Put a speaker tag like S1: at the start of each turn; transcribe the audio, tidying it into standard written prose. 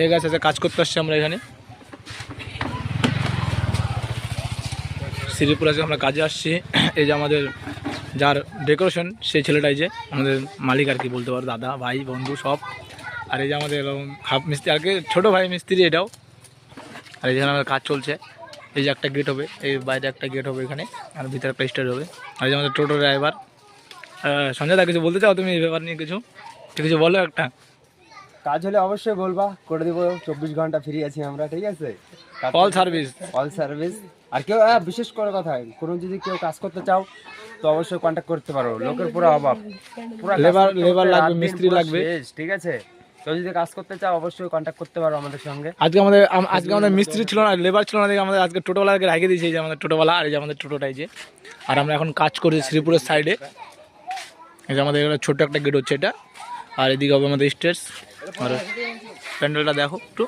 S1: এই গাছ আছে, কাজ করতে আসছি আমরা এখানে শ্রীপুর আছে, আমরা কাজে আসছি। এই যে আমাদের যার ডেকোরেশন সেই ছেলেটাই, যে আমাদের মালিক আর কি বলতে পারো, দাদা ভাই বন্ধু সব। আর এই যে আমাদের এরকম হাফ মিস্ত্রি আর কি, ছোটো ভাই মিস্ত্রি এটাও। আর এই যেখানে আমাদের কাজ চলছে, এই যে একটা গেট হবে, এই বাইরে একটা গেট হবে এখানে, আর ভিতরে একটা স্টেজ হবে। আর এই যে আমাদের টোটো ড্রাইভার সঞ্জয় দা, কিছু বলতে চাও তুমি এই ব্যাপার নিয়ে? কিছু বলো একটা।
S2: কাজ হলে অবশ্যই বলবা, করে দেবো। 24 ঘন্টা ফ্রি আছি আমরা, ঠিক আছে?
S1: All service.
S2: All service. আর কেউ বিশেষ করে কথা, কোনো যদি কেউ কাজ করতে চাও তো অবশ্যই কন্ট্যাক্ট করতে পারো। লোকের পুরো অভাব, পুরো
S1: লেবার লাগবে, মিস্ত্রি লাগবে,
S2: ঠিক আছে? কেউ যদি কাজ করতে চাও অবশ্যই কন্ট্যাক্ট করতে পারো আমাদের সঙ্গে।
S1: আজকে আমাদের মিস্ত্রি ছিল না, লেবার ছিল না, দেখে আমাদের আজকে টোটোওয়ালাকে রেখে দিয়েছে। এই যে আমাদের টোটোওয়ালা, আর এই যে আমাদের টোটোটাই যে। আর আমরা এখন কাজ করছি শ্রীপুরের সাইডে। এই যে আমাদের এখানে ছোট্ট একটা গেট হচ্ছে এটা, আর এদিকে হবে আমাদের স্টেজ। আর প্যান্ডেলটা দেখো একটু।